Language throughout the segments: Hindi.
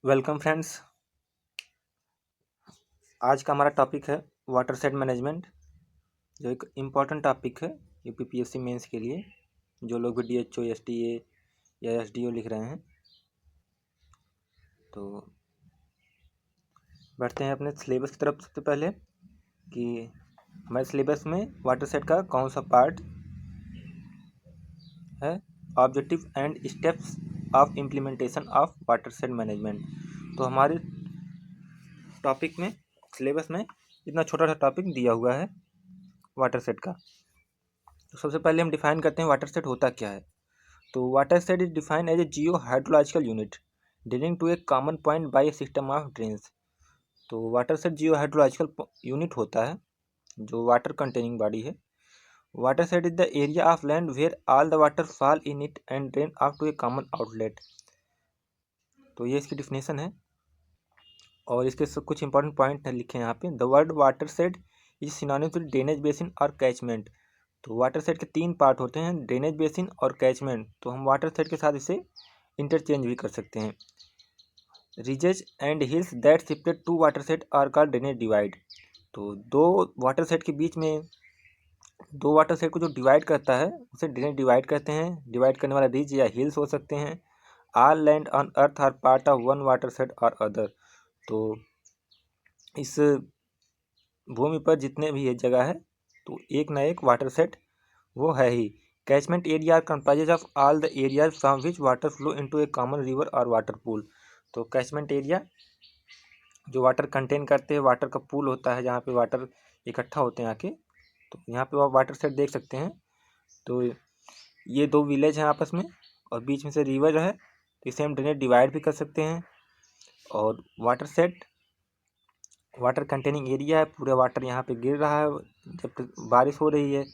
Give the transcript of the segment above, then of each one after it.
Welcome friends. आज का हमारा टॉपिक है वाटर सेट मैनेजमेंट, जो एक इम्पॉर्टेंट टॉपिक है यूपीपीएससी मेंस के लिए। जो लोग भी डीएचओ एसटीए या एसडीओ लिख रहे हैं, तो बढ़ते हैं अपने सिलेबस की तरफ। सबसे पहले कि हमारे सिलेबस में वाटर सेट का कौन सा पार्ट है, objective and steps of implementation of water set management. तो हमारे टॉपिक में, सिलेबस में इतना छोटा सा टॉपिक दिया हुआ है वाटर सेट का। तो सबसे पहले हम डिफाइन करते हैं वाटर सेट होता क्या है। तो watershed is defined as a geo hydrological unit draining to a common point by a system of drains. तो watershed geo hydrological unit होता है जो वाटर कंटेनिंग बॉडी है। Watershed is the area of land where all the water fall in it and drain out to a common outlet. तो ये इसकी डिफिनेशन है और इसके कुछ इंपॉर्टेंट पॉइंट लिखे हैं यहाँ पे। The word watershed is synonym to drainage basin और कैचमेंट। तो वाटर सेट के तीन पार्ट होते हैं, ड्रेनेज बेसिन और कैचमेंट। तो हम वाटर सेट के साथ इसे इंटरचेंज भी कर सकते हैं। Ridges and hills that separate two watershed are called drainage divide. तो दो वाटर सेट के बीच में, दो वाटर सेट को जो डिवाइड करता है उसे ड्रेनेज डिवाइड कहते हैं। डिवाइड करने वाला रिज या हिल्स हो सकते हैं। All land on earth are part of one watershed और अदर। तो इस भूमि पर जितने भी ये जगह है, तो एक ना एक वाटर सेट वो है ही। Catchment area comprises of all the areas from which water flow into a common river और वाटर पूल। तो कैचमेंट एरिया जो वाटर कंटेन करते हैं, वाटर का पूल होता है जहाँ पे वाटर इकट्ठा होते हैं आके। तो यहाँ पे आप वाटर सेट देख सकते हैं। तो ये दो विलेज हैं आपस में और बीच में से रिवर है, तो इसे हम ड्रेनेज डिवाइड भी कर सकते हैं। और water set water containing area है, पूरा वाटर यहाँ पे गिर रहा है जब बारिश हो रही है,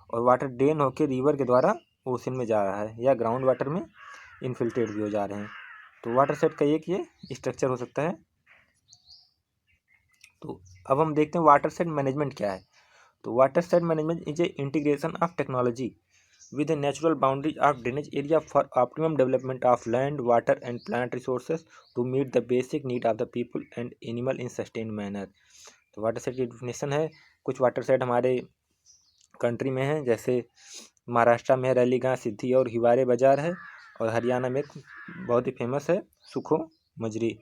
और वाटर ड्रेन होकर रिवर के द्वारा ओशन में जा रहा है या ग्राउंड वाटर में इनफिल्ट्रेट भी हो जा रहे हैं। तो वाटर सेट का एक ये स्ट्रक्चर हो सकता है। तो अब हम देखते हैं वाटर सेट मैनेजमेंट क्या है। तो watershed management is a integration of technology with the natural boundaries of drainage area for optimum development of land, water and plant resources to meet the basic need of the people and animal in sustained manner। तो वाटर सेट की डिफिनेशन है। कुछ वाटर सेट हमारे कंट्री में है, जैसे महाराष्ट्र में है रैलीगांव, सिद्धि और हिवारे बाजार है, और हरियाणा में बहुत ही फेमस है सुखो मजरी।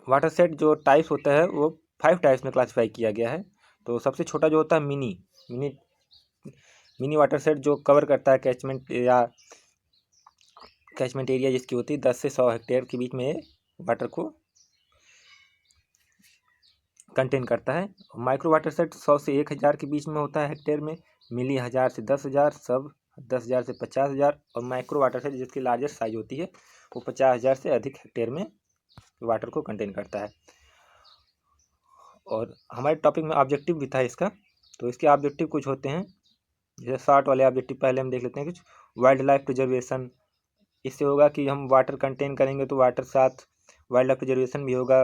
वाटर सेट जो टाइप्स होता है वो 5 टाइप्स में क्लासीफाई किया गया है। तो सबसे छोटा जो होता है mini mini mini water set, जो कवर करता है कैचमेंट एरिया जिसकी होती है 10 से 100 हेक्टेयर के बीच में वाटर को कंटेन करता है। माइक्रो वाटर सेट 100 से 1000 के बीच में होता है हेक्टेयर में। मिली 1000 से 10,000, सब 10,000 से 50,000। और माइक्रो वाटर सेट जिसकी लार्जेस्ट साइज होती है वो 50,000 से अधिक हेक्टेयर में वाटर को कंटेन करता है। और हमारे टॉपिक में ऑब्जेक्टिव भी था इसका। तो इसके ऑब्जेक्टिव कुछ होते हैं, जैसे शॉर्ट वाले ऑब्जेक्टिव पहले हम देख लेते हैं। कुछ वाइल्ड लाइफ प्रिजर्वेशन, इससे होगा कि हम वाटर कंटेन करेंगे तो वाटर साथ वाइल्ड लाइफ प्रिजर्वेशन भी होगा।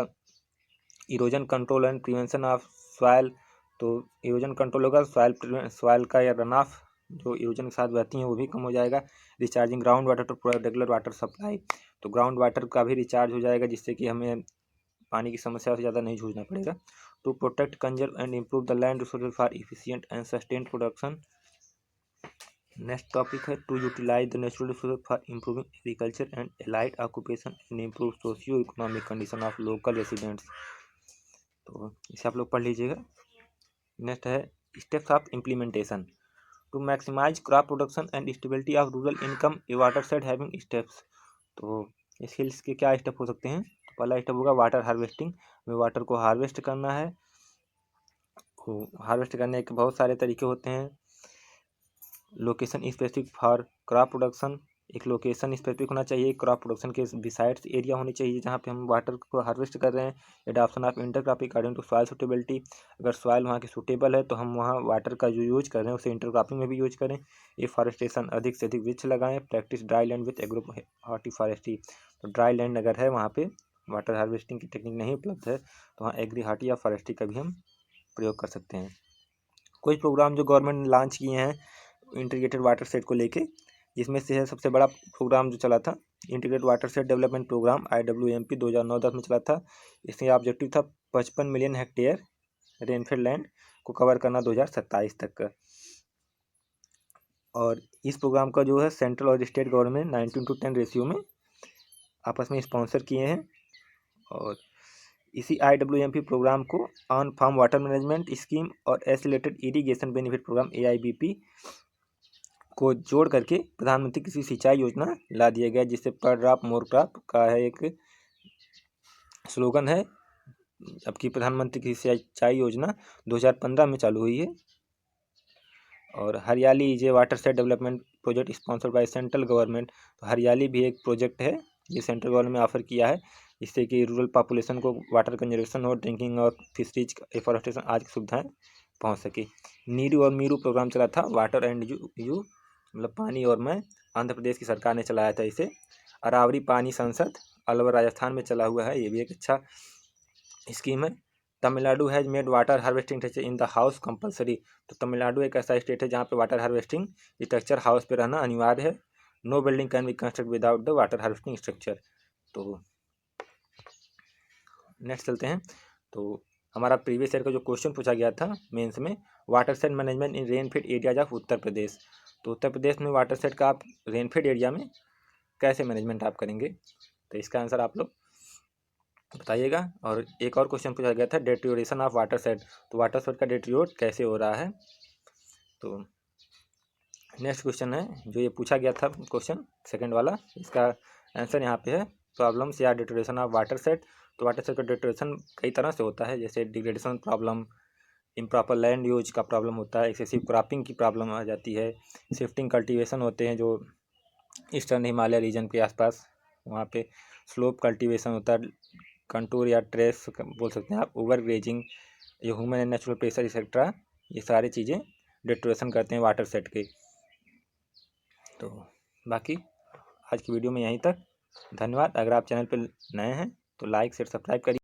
Erosion control and prevention of soil, तो इरोजन कंट्रोल होगा, सॉइल का या रन ऑफ जो इरोजन के साथ बहती हैं वो भी कम हो जाएगा। Recharging ground water to provide regular water supply, तो ग्राउंड वाटर का भी रिचार्ज हो जाएगा जिससे कि हमें पानी की समस्या से ज़्यादा नहीं जूझना पड़ेगा। To protect conserve and improve the land resources for efficient and sustained production. Next topic है to utilise the natural resource for improving agriculture and allied occupation and improve socio economic condition of local residents. तो इसे आप लोग पढ़ लीजिएगा। नेक्स्ट है steps of implementation. To maximise crop production and stability of rural income a watershed having steps. तो इस हिल्स के क्या स्टेप हो सकते हैं। तो पहला स्टेप होगा वाटर हार्वेस्टिंग, में वाटर को हार्वेस्ट करना है। हार्वेस्ट करने के बहुत सारे तरीके होते हैं। Location specific for crop production, एक लोकेशन स्पेसिफिक होना चाहिए क्रॉप प्रोडक्शन के बिसाइड्स एरिया होनी चाहिए जहाँ पे हम वाटर को हार्वेस्ट कर रहे हैं। Adoption of intercropping according to soil suitability, अगर सॉइल वहाँ की सूटेबल है तो हम वहाँ वाटर का जो यूज कर रहे हैं उसे इंटरक्रॉपिंग में भी यूज करें। एफॉरेस्टेशन, अधिक से अधिक वृक्ष लगाएं। Practise dry land with agro hortiforestry, तो ड्राई लैंड अगर है वहाँ पे वाटर हार्वेस्टिंग की टेक्निक नहीं उपलब्ध है तो वहाँ एग्री हॉर्टी या फॉरेस्ट्री का भी हम प्रयोग कर सकते हैं। कुछ प्रोग्राम जो गवर्नमेंट ने लॉन्च किए हैं इंटीग्रेटेड वाटर सेट को लेके, इसमें से है सबसे बड़ा प्रोग्राम जो चला था integrated watershed development programme IWMP 2009-10 में चला था। इसका ऑब्जेक्टिव था 55 मिलियन हेक्टेयर रेनफेड लैंड को कवर करना 2027 तक का। और इस प्रोग्राम का जो है सेंट्रल और स्टेट गवर्नमेंट 19:10 रेशियो में आपस में स्पॉन्सर किए हैं। और इसी IWMP प्रोग्राम को on farm water management scheme और accelerated irrigation benefit programme AIBP को जोड़ करके प्रधानमंत्री कृषि सिंचाई योजना ला दिया गया, जिससे पर ड्रॉप मोर क्रॉप का है एक स्लोगन है। अब की प्रधानमंत्री कृषि सिंचाई योजना 2015 में चालू हुई है। और हरियाली is a water set development project sponsored by central government. तो हरियाली भी एक प्रोजेक्ट है ये सेंट्रल गवर्नमेंट ने ऑफर किया है, जिससे कि रूरल पॉपुलेशन को वाटर कंजर्वेशन और ड्रिंकिंग और फिशरीज एफॉरेस्टेशन आदि की सुविधाएं पहुंच सके। नीरू और मीरू प्रोग्राम चला था, वाटर एंड यू मतलब पानी और मैं, आंध्र प्रदेश की सरकार ने चलाया था इसे। अरावरी पानी संसद अलवर राजस्थान में चला हुआ है, ये भी एक अच्छा स्कीम है। Tamil Nadu has made water harvesting structure in the house compulsory. तो तमिलनाडु एक ऐसा स्टेट है जहाँ पे वाटर हार्वेस्टिंग स्ट्रक्चर हाउस पे रहना अनिवार्य है। No building can be construct without the water harvesting structure. तो नेक्स्ट चलते हैं। तो हमारा प्रीवियस ईयर का जो क्वेश्चन पूछा गया था मेंस में, watershed management in rainfed areas of Uttar Pradesh. तो उत्तर प्रदेश में वाटर सेट का आप रेनफेड एरिया में कैसे मैनेजमेंट आप करेंगे, तो इसका आंसर आप लोग बताइएगा। और एक और क्वेश्चन पूछा गया था डेट्रियोरेशन ऑफ वाटर सेट। तो वाटर सेट का डेट्रियोर कैसे हो रहा है। तो नेक्स्ट क्वेश्चन है जो ये पूछा गया था क्वेश्चन सेकंड वाला, इसका आंसर यहाँ पे है प्रॉब्लम्स या डेट्रियोरेशन ऑफ वाटर सेट। तो वाटर सेट का डेट्रियोरेशन कई तरह से होता है, जैसे degradation problem, improper land use का प्रॉब्लम होता है, एक्सेसिव क्रॉपिंग की प्रॉब्लम आ जाती है, शिफ्टिंग कल्टीवेशन होते हैं जो ईस्टर्न हिमालय रीजन के आसपास वहाँ पे, स्लोप कल्टीवेशन होता है, कंटूर या ट्रेस बोल सकते हैं आप, ओवर ग्रेजिंग, ये human and natural pressure etcetera, ये सारी चीज़ें डेट्रियोरेशन करते हैं वाटर सेट के। तो बाकी आज की वीडियो में यहीं तक। धन्यवाद। अगर आप चैनल पर नए हैं तो लाइक शेयर सब्सक्राइब करिए।